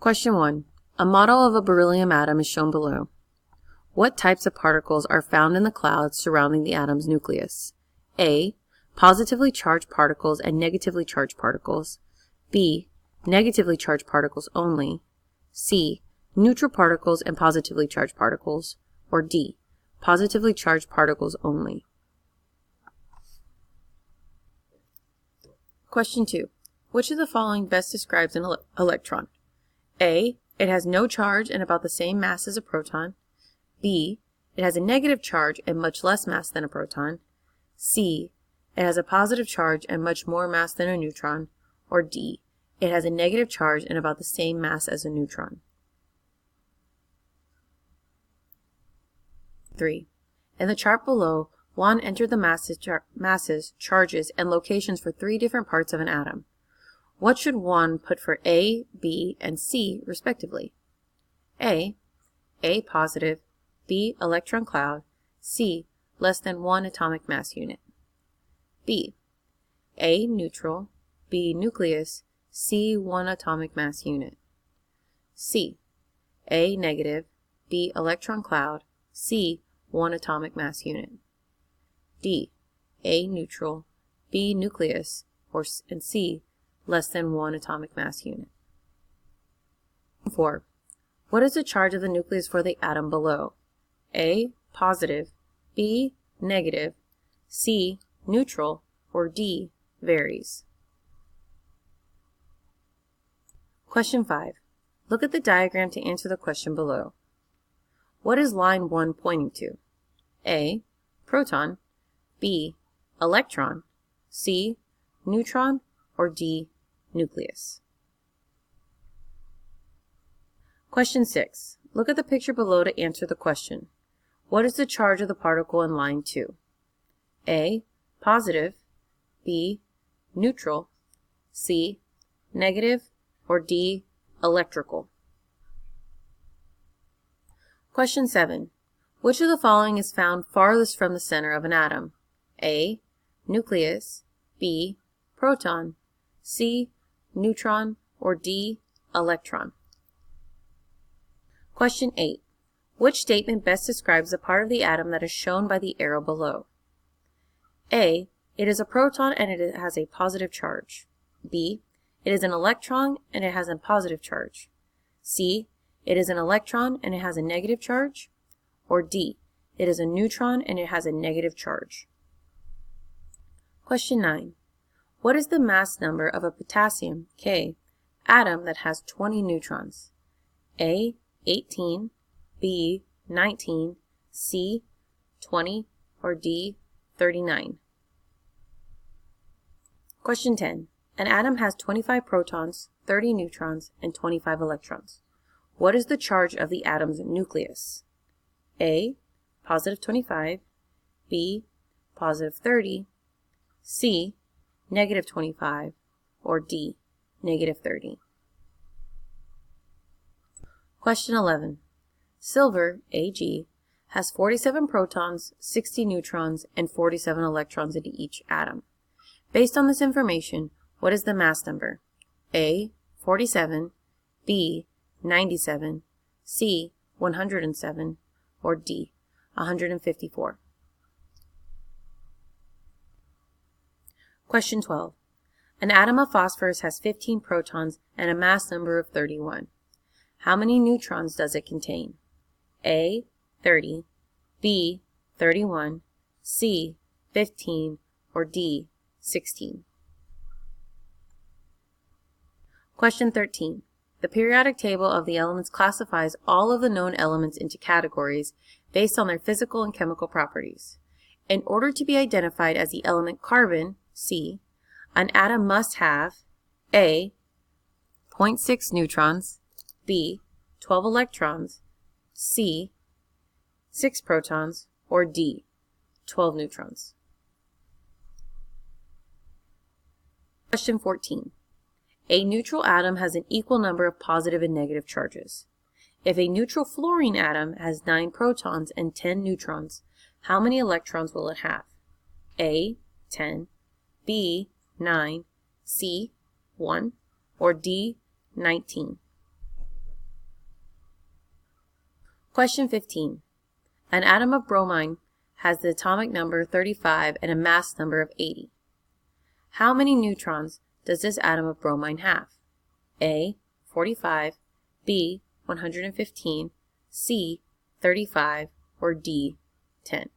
Question 1. A model of a beryllium atom is shown below. What types of particles are found in the clouds surrounding the atom's nucleus? A. Positively charged particles and negatively charged particles. B. Negatively charged particles only. C. Neutral particles and positively charged particles. Or D. Positively charged particles only. Question 2. Which of the following best describes an electron? A. It has no charge and about the same mass as a proton. B. It has a negative charge and much less mass than a proton. C. It has a positive charge and much more mass than a neutron. Or D. It has a negative charge and about the same mass as a neutron. 3. In the chart below, Juan entered the masses, charges, and locations for 3 different parts of an atom. What should Juan put for A, B, and C, respectively? A positive, B electron cloud, C less than 1 atomic mass unit. B. A neutral, B nucleus, C 1 atomic mass unit. C. A negative, B electron cloud, C 1 atomic mass unit. D. A neutral, B nucleus, and C less than 1 atomic mass unit. 4. What is the charge of the nucleus for the atom below? A positive, B negative, C neutral, or D varies. Question 5. Look at the diagram to answer the question below. What is line 1 pointing to? A. Proton, B. Electron, C. Neutron, or D. Nucleus. Question 6. Look at the picture below to answer the question. What is the charge of the particle in line 2? A. Positive, B. Neutral, C. Negative, or D. Electrical. Question 7. Which of the following is found farthest from the center of an atom? A. Nucleus, B. Proton, C. Neutron, or D. Electron. Question 8. Which statement best describes the part of the atom that is shown by the arrow below? A. It is a proton and it has a positive charge. B. It is an electron and it has a positive charge. C. It is an electron and it has a negative charge. Or D. It is a neutron and it has a negative charge. Question 9. What is the mass number of a potassium, K, atom that has 20 neutrons? A. 18, B. 19, C. 20, or D. 39. Question 10. An atom has 25 protons, 30 neutrons, and 25 electrons. What is the charge of the atom's nucleus? A. Positive 25, B. Positive 30, C. Negative 25, or D. Negative 30. Question 11. Silver, Ag, has 47 protons, 60 neutrons, and 47 electrons in each atom. Based on this information, what is the mass number? A. 47, B. 97, C. 107, or D. 154. Question 12. An atom of phosphorus has 15 protons and a mass number of 31. How many neutrons does it contain? A. 30, B. 31, C. 15, or D. 16. Question 13. The periodic table of the elements classifies all of the known elements into categories based on their physical and chemical properties. In order to be identified as the element carbon, C, an atom must have A. 0.6 neutrons, B. 12 electrons, C. 6 protons, or D. 12 neutrons. Question 14. A neutral atom has an equal number of positive and negative charges. If a neutral fluorine atom has 9 protons and 10 neutrons, how many electrons will it have? A. 10, B. 9, C. 1, or D. 19. Question 15. An atom of bromine has the atomic number 35 and a mass number of 80. How many neutrons does this atom of bromine have? A, 45, B, 115, C, 35, or D, 10?